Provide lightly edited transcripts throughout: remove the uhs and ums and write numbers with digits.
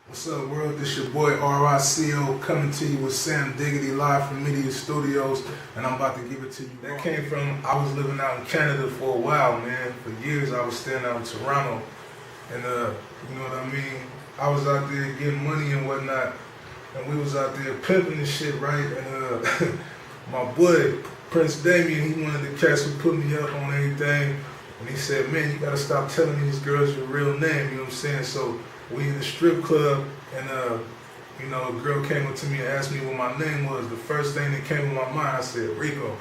What's up, world? This your boy Rico coming to you with Samdiggity live from Mania Studios, and I'm about to give it to you. That came from, I was living out in Canada for a while, man. For years I was staying out in Toronto, and you know what I mean? I was out there getting money and whatnot, and we was out there pimping and shit, right? And my boy, Prince Damien, he wanted the cats who put me up on everything, and he said, man, you gotta stop telling these girls your real name, you know what I'm saying? So we in the strip club, and you know, a girl came up to me and asked me what my name was. The first thing that came to my mind, I said, Rico.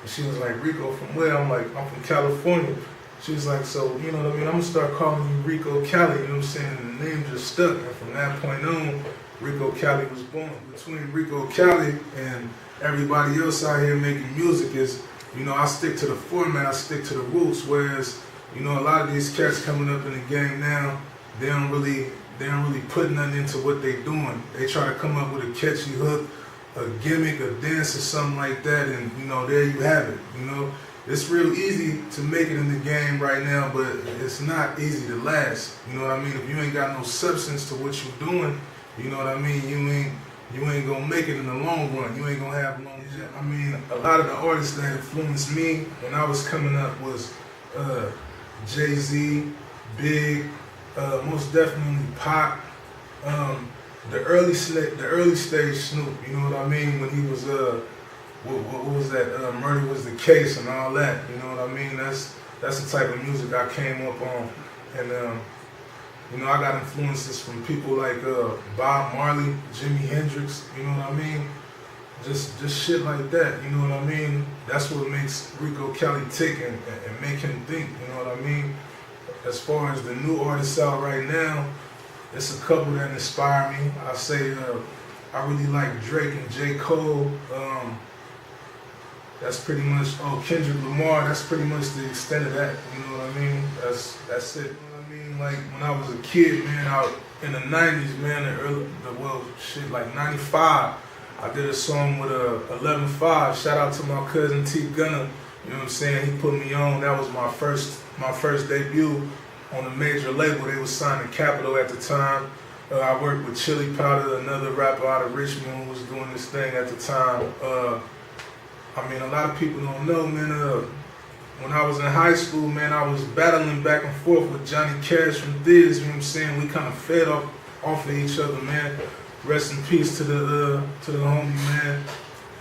And she was like, Rico from where? I'm like, I'm from California. She was like, so, you know what I mean, I'm gonna start calling you Rico Cali, you know what I'm saying? And the name just stuck, and from that point on, Rico Cali was born. Between Rico Cali and everybody else out here making music is, you know, I stick to the format, I stick to the roots, whereas, you know, a lot of these cats coming up in the game now, they don't really put nothing into what they doing. They try to come up with a catchy hook, a gimmick, a dance or something like that, and you know, there you have it. You know, it's real easy to make it in the game right now, but it's not easy to last. You know what I mean? If you ain't got no substance to what you're doing, you know what I mean, you ain't gonna make it in the long run. You ain't gonna have long. I mean, a lot of the artists that influenced me when I was coming up was Jay-Z, Big. Most definitely Pop, the early stage Snoop, you know what I mean, when he was what was that, Murder Was the Case and all that, you know what I mean, that's the type of music I came up on, and you know, I got influences from people like Bob Marley, Jimi Hendrix, you know what I mean, just shit like that, you know what I mean, that's what makes Rico Cali tick and make him think, you know what I mean. As far as the new artists out right now, it's a couple that inspire me. I say I really like Drake and J. Cole. That's pretty much, Kendrick Lamar, that's pretty much the extent of that, you know what I mean? That's it. You know what I mean? Like when I was a kid, man, out in the 90s, man, like 95, I did a song with 11-5. Shout out to my cousin T Gunner, you know what I'm saying? He put me on. That was my first debut on a major label. They was signed to Capitol at the time. I worked with Chili Powder, another rapper out of Richmond who was doing this thing at the time. I mean, a lot of people don't know, man, when I was in high school, man, I was battling back and forth with Johnny Cash from Thiz, you know what I'm saying? We kind of fed off of each other, man. Rest in peace to the homie, man.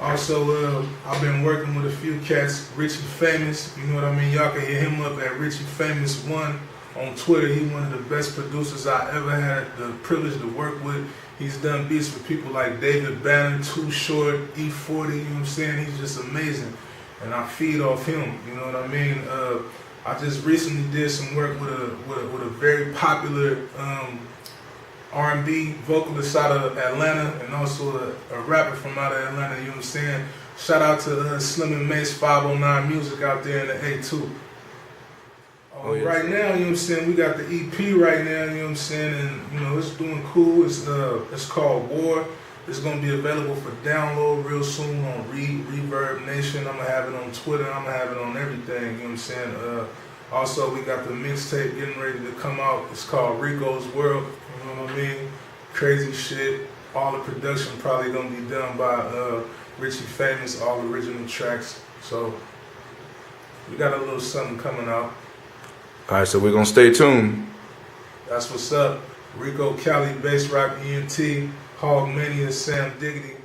Also, I've been working with a few cats, Richie Famous, you know what I mean? Y'all can hit him up at Richie Famous 1 on Twitter. He's one of the best producers I ever had the privilege to work with. He's done beats for people like David Banner, Too Short, E40, you know what I'm saying? He's just amazing. And I feed off him, you know what I mean? I just recently did some work with a very popular R&B vocalist out of Atlanta, and also a rapper from out of Atlanta, you know what I'm saying? Shout out to Slim and Mace 509 Music out there in the A2. Yes. Right now, you know what I'm saying, we got the EP right now, you know what I'm saying, and you know, it's doing cool. It's called War. It's gonna be available for download real soon on Reverb Nation. I'm gonna have it on Twitter, I'm gonna have it on everything, you know what I'm saying? Also, we got the mixtape getting ready to come out. It's called Rico's World. You know what I mean? Crazy shit. All the production probably gonna be done by Richie Famous, all original tracks. So we got a little something coming out. Alright, so we're gonna stay tuned. That's what's up. Rico Cali, Bass Rock ENT, Hogg, Mania, Samdiggity.